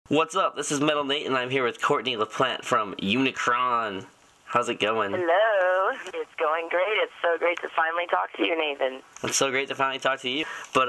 What's up? This is Metal Nate, and I'm here with Courtney LaPlante from Unicron. How's it going? Hello. It's going great. It's so great to finally talk to you, Nathan. It's so great to finally talk to you. But,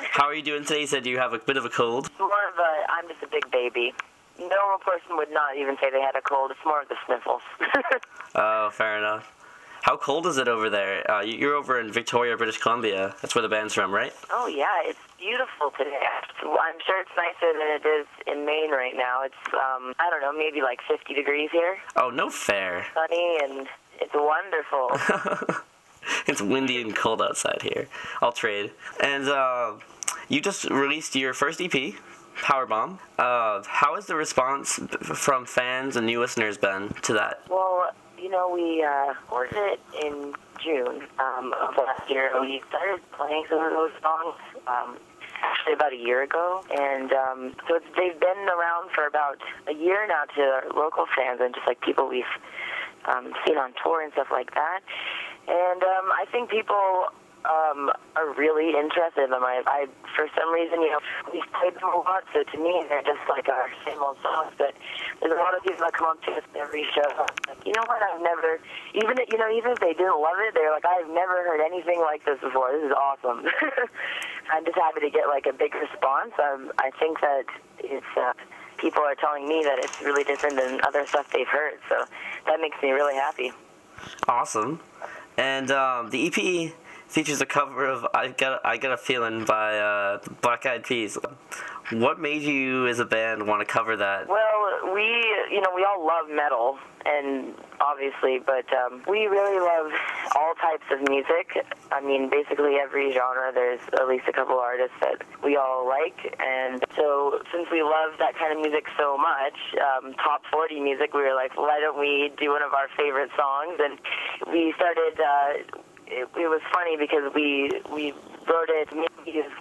how are you doing today? You said you have a bit of a cold. I'm just a big baby. A normal person would not even say they had a cold. It's more of the sniffles. Oh, fair enough. How cold is it over there? You're over in Victoria, British Columbia. That's where the band's from, right? Oh, yeah. It's beautiful today. I'm sure it's nicer than it is in Maine right now. It's, I don't know, maybe like 50 degrees here. Oh, no fair. Sunny, and it's wonderful. It's windy and cold outside here. I'll trade. And, you just released your first EP, Powerbomb. How has the response from fans and new listeners been to that? Well, you know, we recorded it in June of last year. We started playing some of those songs actually about a year ago, and so they've been around for about a year now to our local fans and just like people we've seen on tour and stuff like that. And I think people are really interested in them. I for some reason, you know, we've played them a lot, so to me, they're just like our same old songs. But there's a lot of people that come up to us every show, like, you know what, I've never, even if they didn't love it, they're like, I've never heard anything like this before. This is awesome. I'm just happy to get like a big response. I think that it's people are telling me that it's really different than other stuff they've heard, so that makes me really happy. Awesome. And the EP features a cover of I Got a Feeling by the Black Eyed Peas. What made you as a band want to cover that? Well, we all love metal, and obviously, but we really love all types of music. I mean, basically every genre, there's at least a couple artists that we all like, and so since we love that kind of music so much, top 40 music, we were like, why don't we do one of our favorite songs? And we started, it was funny because we wrote it maybe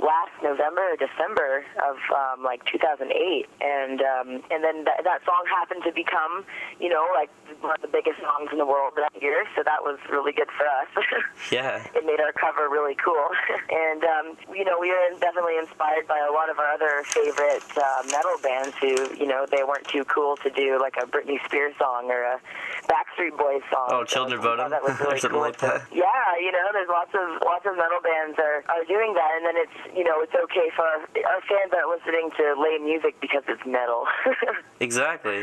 last November or December of like 2008, and then that song happened to become, you know, like one of the biggest songs in the world that year, so that was really good for us. Yeah. It made our cover really cool. And, you know, we were definitely inspired by a lot of our other favorite metal bands who, you know, they weren't too cool to do like a Britney Spears song or a Backstreet Boys song. Oh, Children of Bodom? That was really something cool. like that. Yeah, you know, there's lots of metal bands are doing that, and then it's, you know, it's okay for our fans aren't listening to lame music because it's metal. Exactly.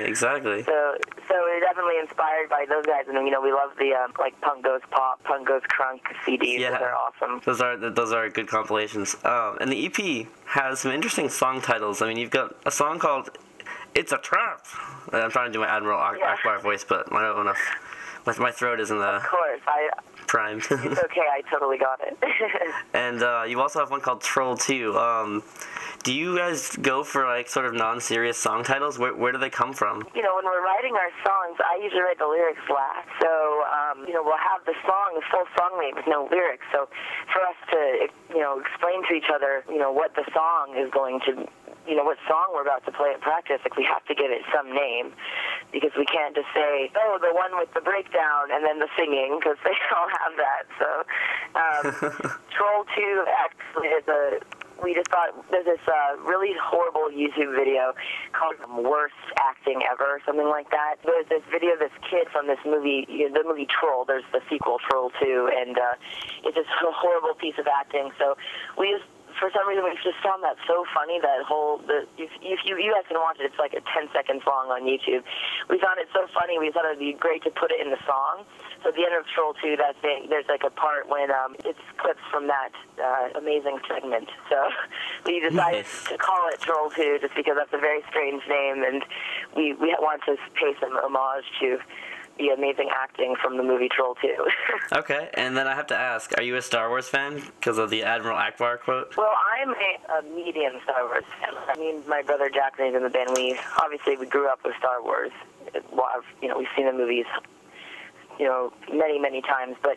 So we're definitely inspired by those guys, and you know, we love the like Punk Goes Pop, Punk Goes Crunk CDs. Yeah. They're awesome. Those are good compilations. And the EP has some interesting song titles. I mean, you've got a song called "It's a Trap." I'm trying to do my Admiral Akbar voice, but I don't know if my throat isn't Of course, primed. It's okay, I totally got it. And you also have one called Troll 2. Do you guys go for like sort of non-serious song titles? Where do they come from? You know, when we're writing our songs, I usually write the lyrics last. So, you know, we'll have the full song name with no lyrics. So for us to, you know, explain to each other, you know, what the song is going to, you know, what song we're about to play at practice, like we have to give it some name, because we can't just say, oh, the one with the breakdown and then the singing, because they all have that. So Troll 2 actually is we just thought there's this really horrible YouTube video called Worst Acting Ever, something like that. There's this video of this kid from this movie, the movie Troll. There's the sequel, Troll 2, and it's just a horrible piece of acting. So for some reason, we just found that so funny, that if you guys can watch it, it's like 10 seconds long on YouTube. We found it so funny, we thought it would be great to put it in the song. So at the end of Troll 2, there's like a part when it's clips from that amazing segment. So we decided to call it Troll 2 just because that's a very strange name, and we want to pay some homage to the amazing acting from the movie Troll 2. Okay, and then I have to ask, are you a Star Wars fan because of the Admiral Akbar quote? Well, I'm a medium Star Wars fan. I mean, my brother Jackson's in the band. We grew up with Star Wars. You know, we've seen the movies, you know, many, many times. But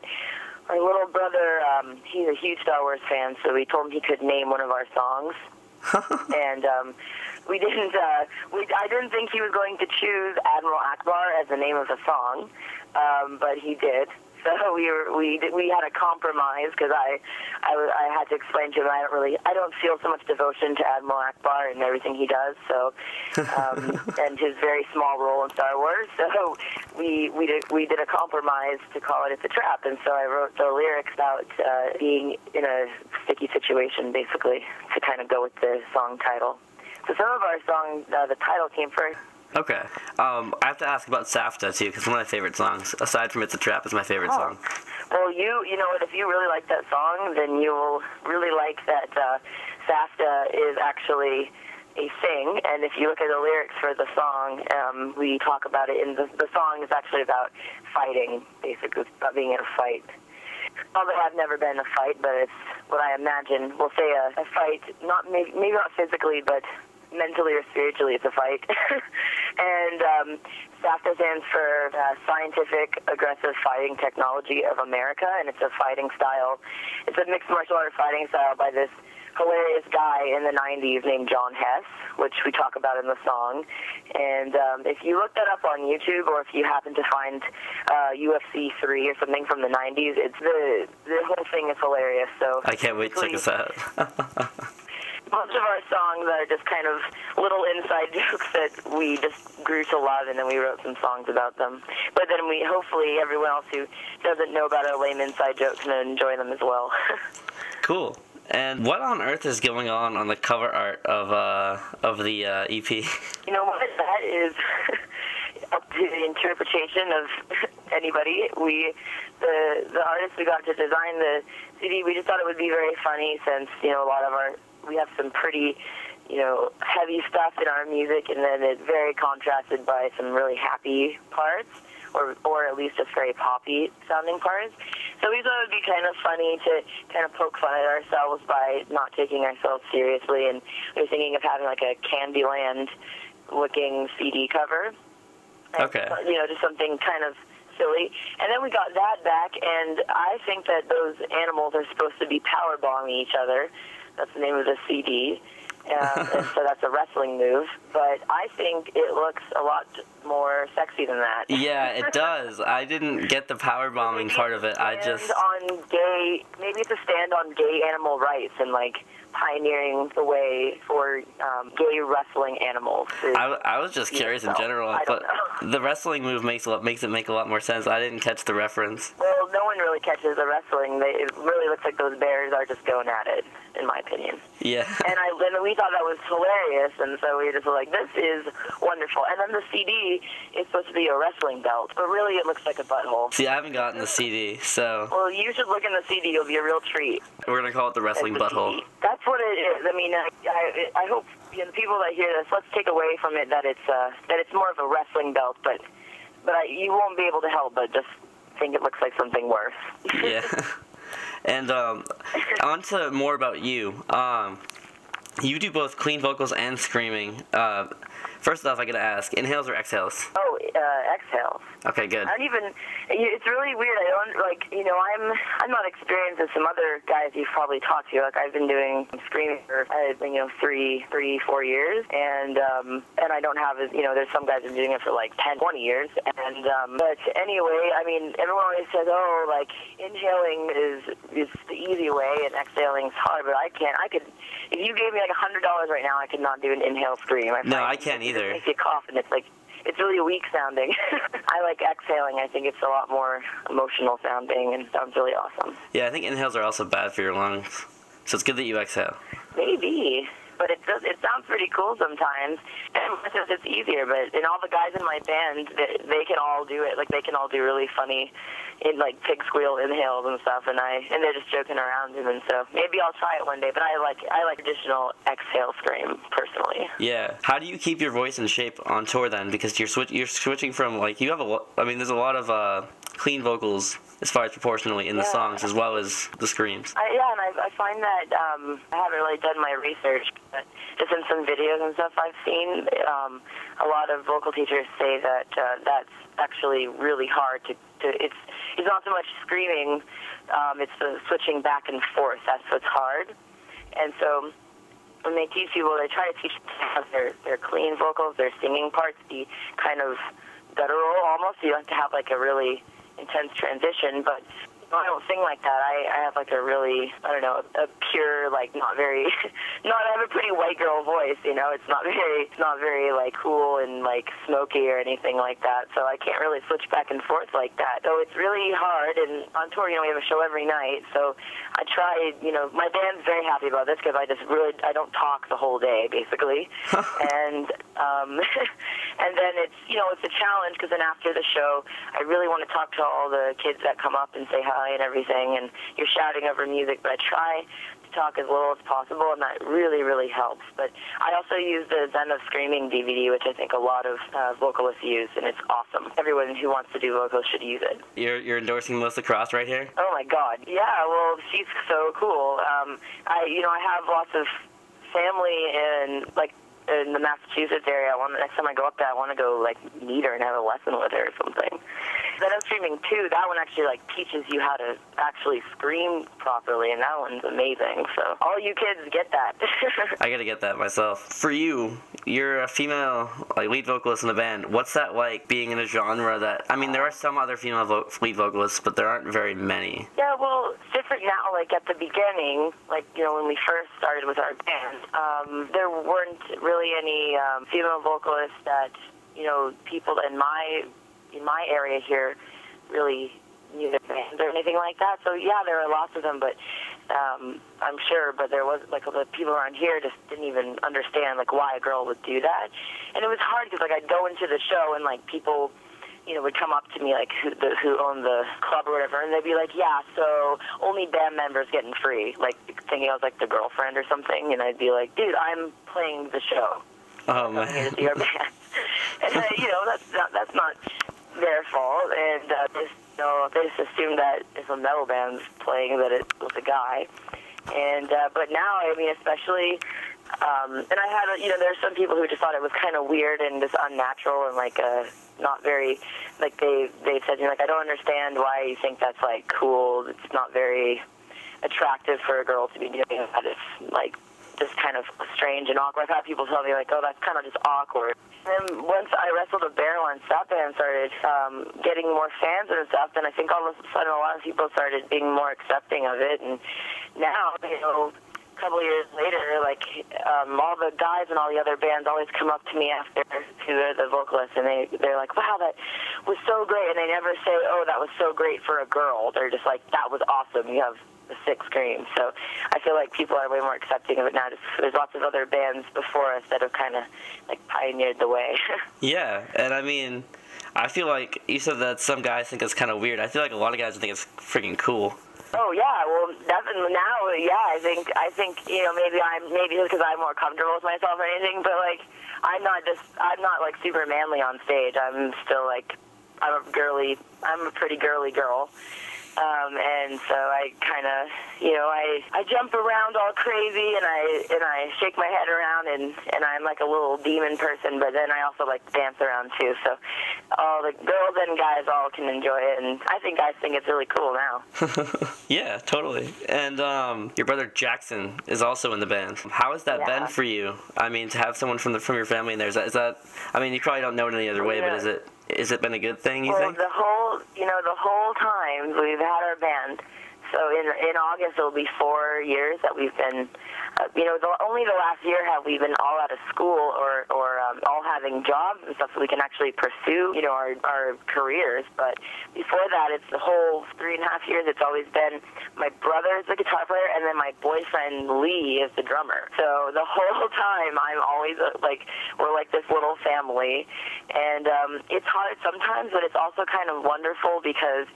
our little brother, he's a huge Star Wars fan, so we told him he could name one of our songs. And I didn't think he was going to choose Admiral Akbar as the name of the song, but he did. So we had a compromise because I had to explain to him I don't feel so much devotion to Admiral Akbar and everything he does. So and his very small role in Star Wars. So we did a compromise to call it "It's a Trap," and so I wrote the lyrics about being in a sticky situation, basically, to kind of go with the song title. So some of our songs, the title came first. Okay. I have to ask about SAFTA, too, because one of my favorite songs, aside from It's a Trap, is my favorite song. Well, you know what, if you really like that song, then you'll really like that SAFTA is actually a thing. And if you look at the lyrics for the song, we talk about it, and the song is actually about fighting, basically, about being in a fight. Although I've never been in a fight, but it's what I imagine. We'll say a fight, maybe not physically, but mentally or spiritually, it's a fight. And SAFTA stands for Scientific Aggressive Fighting Technology of America, and it's a fighting style. It's a mixed martial art fighting style by this hilarious guy in the 90s named John Hess, which we talk about in the song. And if you look that up on YouTube, or if you happen to find UFC 3 or something from the 90s, it's the whole thing is hilarious. So I can't wait to check this out. Most of our songs are just kind of little inside jokes that we just grew to love, and then we wrote some songs about them. But then hopefully everyone else who doesn't know about our lame inside jokes can enjoy them as well. Cool. And what on earth is going on the cover art of the EP? You know what? That is up to the interpretation of anybody. The artist we got to design the CD, we just thought it would be very funny since, you know, we have some pretty, you know, heavy stuff in our music, and then it's very contrasted by some really happy parts, or at least just very poppy sounding parts. So we thought it would be kind of funny to kind of poke fun at ourselves by not taking ourselves seriously, and we were thinking of having like a Candyland looking CD cover. Okay. And, you know, just something kind of silly. And then we got that back, and I think that those animals are supposed to be power bombing each other. That's the name of the CD. And so that's a wrestling move. But I think it looks a lot more sexy than that. Yeah, it does. I didn't get the power bombing part of it. Maybe it's a stand on gay animal rights and like pioneering the way for gay wrestling animals. I was just curious in general, but the wrestling move makes it make a lot more sense. I didn't catch the reference. Well, no one really catches the wrestling. It really looks like those bears are just going at it, in my opinion. Yeah. And we thought that was hilarious, and so we just were like, this is wonderful. And then the CD is supposed to be a wrestling belt, but really it looks like a butthole. See, I haven't gotten the CD, so... Well, you should look in the CD. It'll be a real treat. We're going to call it the wrestling butthole. That's what it is. I mean, I hope, you know, the people that hear this, let's take away from it that it's more of a wrestling belt, but you won't be able to help but just think it looks like something worse. Yeah. And on to more about you. You do both clean vocals and screaming. First off, I gotta ask, inhales or exhales? Oh, exhales. Okay, good. It's really weird. I don't, like, you know, I'm not experienced as some other guys you've probably talked to. Like, I've been doing screaming for, 3-4 years, and I don't have, you know, there's some guys who've been doing it for like 10, 20 years, and, but anyway, I mean, everyone always says, oh, like, inhaling is the easy way, and exhaling is hard, but if you gave me like $100 right now, I could not do an inhale scream. No, I can't either. It makes you cough, and it's really weak sounding. I like exhaling. I think it's a lot more emotional sounding and sounds really awesome. Yeah, I think inhales are also bad for your lungs, so it's good that you exhale. Maybe, but it sounds pretty cool sometimes, and it's easier. But all the guys in my band, they can all do it. Like, they can all do really funny, like pig squeal inhales and stuff, and they're just joking around. And so maybe I'll try it one day. But I like traditional exhale scream personally. Yeah. How do you keep your voice in shape on tour then? Because you're switching from, like, you have there's a lot of clean vocals as far as proportionally in the songs as well as the screams. And I find that I haven't really done my research, but just in some videos and stuff I've seen, a lot of vocal teachers say that that's actually really hard to it's not so much screaming, it's the switching back and forth. That's what's hard. And so when they teach people, they try to teach them to have their clean vocals, their singing parts be kind of guttural almost. You have to have like a really intense transition, but I don't sing like that. I have like a really, I don't know, a pure, like not very, I have a pretty white girl voice, you know. It's not very like cool and like smoky or anything like that. So I can't really switch back and forth like that. So it's really hard. And on tour, you know, we have a show every night. So I try, you know, my band's very happy about this because I don't talk the whole day basically. And and then it's, you know, it's a challenge because then after the show, I really want to talk to all the kids that come up and say hi and everything, and you're shouting over music, but I try to talk as little as possible, and that really, really helps. But I also use the Zen of Screaming DVD, which I think a lot of vocalists use, and it's awesome. Everyone who wants to do vocals should use it. You're endorsing Melissa Cross right here? Oh my God, yeah. Well, she's so cool. I have lots of family in the Massachusetts area. Next time I go up there, I want to go like meet her and have a lesson with her or something. Then I'm Screaming too. That one actually like teaches you how to actually scream properly, and that one's amazing. So all you kids get that. I gotta get that myself. For you, you're a female like lead vocalist in the band. What's that like being in a genre that, I mean, there are some other female lead vocalists, but there aren't very many. Yeah, well, it's different now. Like at the beginning, like, you know, when we first started with our band, there weren't really any female vocalists that, you know, people in my area here really knew their bands or anything like that. So yeah, there are lots of them, but I'm sure, but there was like the people around here just didn't even understand like why a girl would do that. And it was hard because like I'd go into the show and like people, you know, would come up to me like who owned the club or whatever, and they'd be like, yeah, so only band members getting free, like thinking I was like the girlfriend or something, and I'd be like, dude, I'm playing the show. Oh man. I'm here to see our band. And you know, that's not their fault, and they just assumed that if a metal band's playing that it was a guy. And but now, I mean, especially, and I had, you know, there's some people who just thought it was kind of weird and just unnatural and like not very, like they said, you know, like, I don't understand why you think that's like cool. It's not very attractive for a girl to be doing that. It's like just kind of strange and awkward. I've had people tell me like, oh, that's kind of just awkward. And then once I wrestled a barrel and that band started getting more fans and stuff, then I think all of a sudden a lot of people started being more accepting of it. And now, you know, a couple of years later, like all the guys and all the other bands always come up to me after, who are the vocalists, and they're like, wow, that was so great. And they never say, oh, that was so great for a girl. They're just like, that was awesome. You have the sick scream. So I feel like people are way more accepting of it now. There's lots of other bands before us that have kind of like pioneered the way. Yeah, and I mean, I feel like you said that some guys think it's kind of weird. I feel like a lot of guys think it's freaking cool. Oh yeah, well definitely now, yeah. I think you know, maybe it's because I'm more comfortable with myself or anything, but like I'm not like super manly on stage. I'm still like I'm a pretty girly girl. And so I kind of, you know, I jump around all crazy and I shake my head around and I'm like a little demon person, but then I also like to dance around too. So all the girls and guys all can enjoy it, and I think guys think it's really cool now. Yeah, totally. And your brother Jackson is also in the band. How has that been for you? I mean, to have someone from your family in there, is that I mean, you probably don't know it any other way, but is it been a good thing, you think? The whole time we've had our band, so in August it'll be 4 years that we've been, only the last year have we been all out of school or all having jobs and stuff so we can actually pursue, you know, our careers. But before that, it's the whole 3.5 years, it's always been my brother's the guitar player and then my boyfriend Lee is the drummer. So the whole time I'm always we're like this little family. And it's hard sometimes, but it's also kind of wonderful because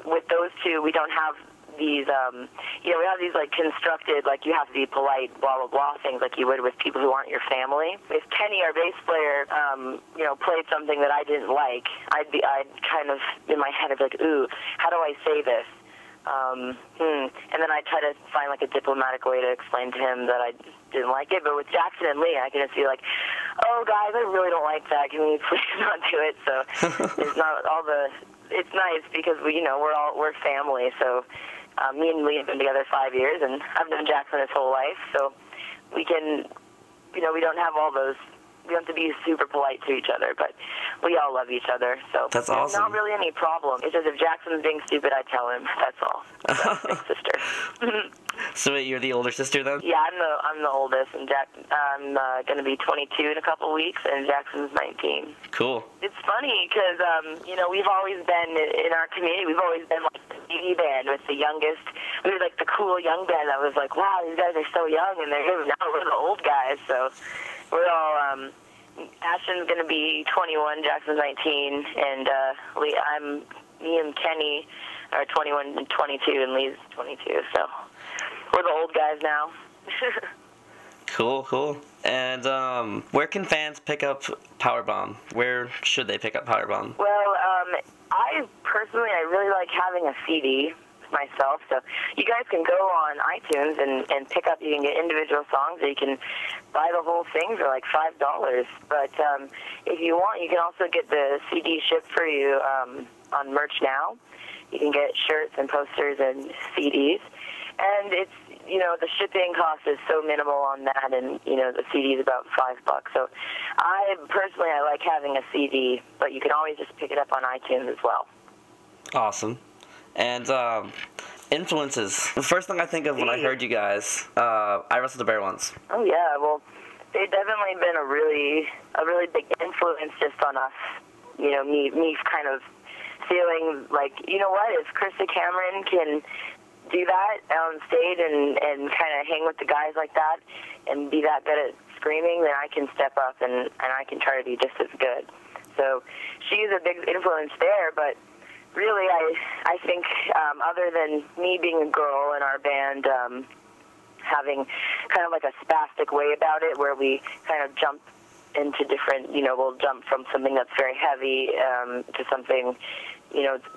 with those two, we don't have these, we have these like constructed, like you have to be polite, blah, blah, blah things like you would with people who aren't your family. If Kenny, our bass player, played something that I didn't like, I'd kind of, in my head, I'd be like, ooh, how do I say this? And then I try to find like a diplomatic way to explain to him that I didn't like it. But with Jackson and Lee, I can just be like, "Oh, guys, I really don't like that. Can we please not do it?" So it's not all the. It's nice because we're family. So me and Lee have been together 5 years, and I've known Jackson his whole life. So we can, we don't have all those we don't have to be super polite to each other, but we all love each other. So that's there's awesome. not really any problem. It's just if Jackson's being stupid, I tell him. That's all. So, big sister. So wait, you're the older sister then? Yeah, I'm the oldest, and I'm going to be 22 in a couple weeks, and Jackson's 19. Cool. It's funny because we've always been in our community. We've always been like the baby band with the youngest. We were like the cool young band that was like, wow, these guys are so young, and now we're the old guys. So we're all. Ashton's going to be 21, Jackson's 19, and me and Kenny are 21 and 22, and Lee's 22. So we're the old guys now. Cool. And where can fans pick up Powerbomb? Where should they pick up Powerbomb? Well, I really like having a CD myself, so you guys can go on iTunes and pick up. You can get individual songs, or you can buy the whole thing for like $5. But if you want, you can also get the CD shipped for you on Merch Now. You can get shirts and posters and CDs, and it's the shipping cost is so minimal on that, and the CD is about $5. So I like having a CD, but you can always just pick it up on iTunes as well. Awesome. And influences. The first thing I think of when I heard you guys, I wrestled a bear once. Oh yeah, well, they've definitely been a really big influence just on us. Me kind of feeling like, if Krista Cameron can do that on stage and kind of hang with the guys like that and be that good at screaming, then I can step up and I can try to be just as good. So she's a big influence there, but really I think other than me being a girl in our band, having kind of like a spastic way about it where we kind of jump into different, we'll jump from something that's very heavy to something,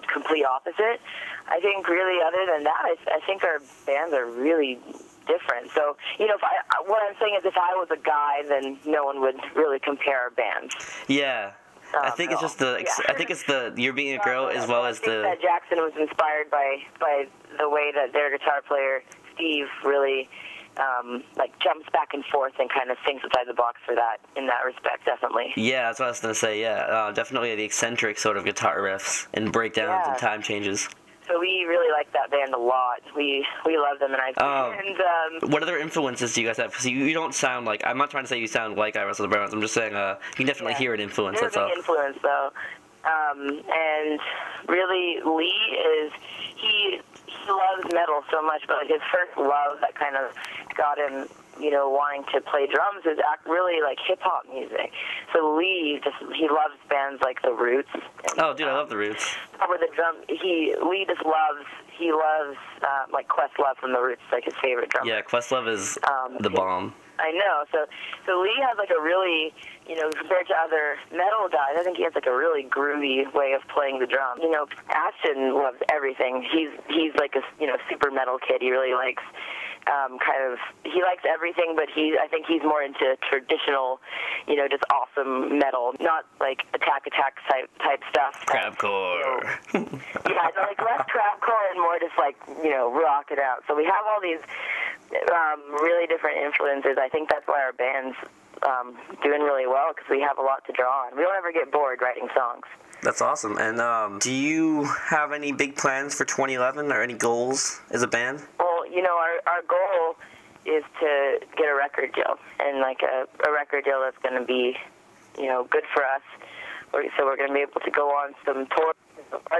complete opposite. I think really other than that, I think our bands are really different. So, what I'm saying is if I was a guy, then no one would really compare our bands. Yeah. I think it's just I think it's the you're being a girl as well as I think that Jackson was inspired by the way that their guitar player, Steve, really jumps back and forth and kind of thinks outside the box for that, in that respect, definitely. Yeah, that's what I was going to say, definitely the eccentric sort of guitar riffs and breakdowns and time changes. So we really like that band a lot. We love them, and what other influences do you guys have? Because you don't sound like, I'm not trying to say you sound like I Wrestle the Browns, I'm just saying you can definitely hear an influence, There's that's all. There's an influence, though. And really, Lee he loves metal so much, but his first love that kind of got him, wanting to play drums is really like hip-hop music. So Lee he loves bands like The Roots. Oh, dude, I love The Roots. With the drum, Lee just loves like Questlove from The Roots, like his favorite drummer. Yeah, Questlove is the bomb. I know. So Lee has like a really, compared to other metal guys, I think he has like a really groovy way of playing the drum. Ashton loves everything. He's like a super metal kid. He really likes he likes everything, but I think he's more into traditional, just awesome metal, not like attack type stuff. Crabcore. Like less crabcore and more just like rock it out. So we have all these really different influences. I think that's why our band's doing really well, because we have a lot to draw on. We don't ever get bored writing songs. That's awesome. And do you have any big plans for 2011 or any goals as a band? Well, our goal is to get a record deal, and like a record deal that's going to be, good for us. So we're going to be able to go on some tours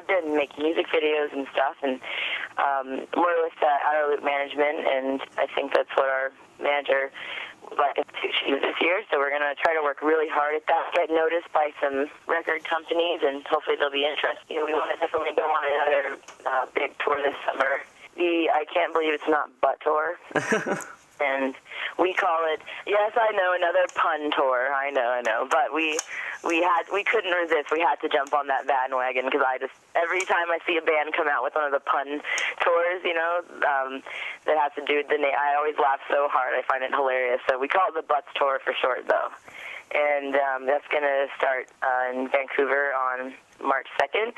and make music videos and stuff, and more with Outer Loop management, and I think that's what our manager would like us to achieve this year. So we're going to try to work really hard at that, get noticed by some record companies, and hopefully they'll be interested. We want to definitely go on another big tour this summer. I can't believe it's not Butt Tour. And we call it, yes, I know, another pun tour. I know. But we couldn't resist. We had to jump on that bandwagon, because every time I see a band come out with one of the pun tours, that has to do with the name, I always laugh so hard. I find it hilarious. So we call it the Butts Tour for short, though. And that's going to start in Vancouver on March 2nd.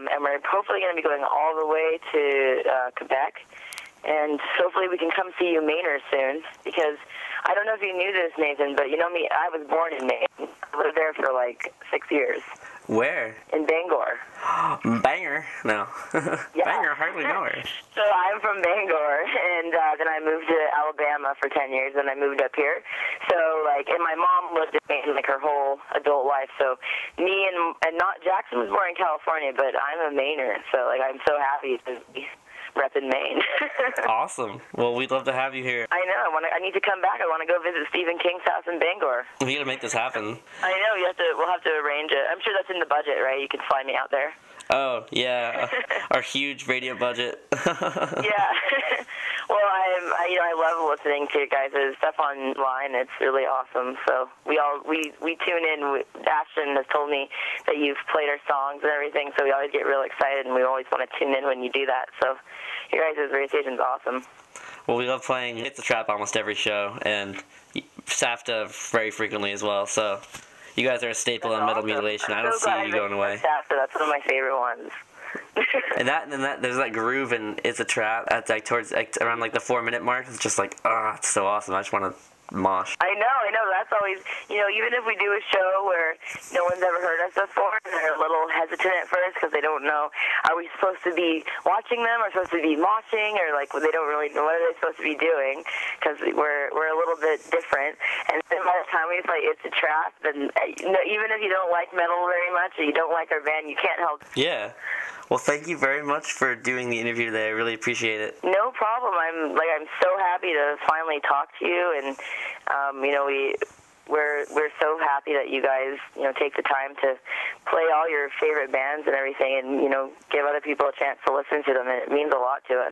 And we're hopefully going to be going all the way to Quebec. And hopefully we can come see you Mainers soon, because I don't know if you knew this, Nathan, but you know me, I was born in Maine. I lived there for like 6 years. Where? In Bangor. Banger? No. Yeah. Banger, hardly know her. So I'm from Bangor, and then I moved to Alabama for 10 years, and I moved up here. So, like, and my mom lived in Maine, like, her whole adult life. So me and not Jackson was born in California, but I'm a Mainer. So, like, I'm so happy to be repping Maine. Awesome. Well, we'd love to have you here. I know. I need to come back. I want to go visit Stephen King's house in Bangor. We gotta make this happen. I know. We'll have to arrange it. I'm sure that's in the budget, right? You can fly me out there. Oh, yeah. Our huge radio budget. Yeah. Well, I love listening to you guys' stuff online. It's really awesome. So we tune in. Ashton has told me that you've played our songs and everything, so we always get real excited, and we always want to tune in when you do that. So your guys' radio station's awesome. Well, we love playing Hit the Trap almost every show, and SAFTA very frequently as well, so you guys are a staple in Metal Mutilation. I don't see you going away. SAFTA, that's one of my favorite ones. and that there's that groove and It's a Trap at like towards like around like the 4-minute mark. It's just like it's so awesome. I just want to mosh. I know. That's always, even if we do a show where no one's ever heard us before, and they're a little hesitant at first because they don't know, are we supposed to be watching them or supposed to be moshing, or like they don't really know what are they supposed to be doing, because we're a little bit different. And then by the time we play It's a Trap, then even if you don't like metal very much or you don't like our band, you can't help. Yeah. Well, thank you very much for doing the interview today. I really appreciate it. No problem. I'm so happy to finally talk to you, and we're so happy that you guys take the time to play all your favorite bands and everything, and give other people a chance to listen to them. And it means a lot to us.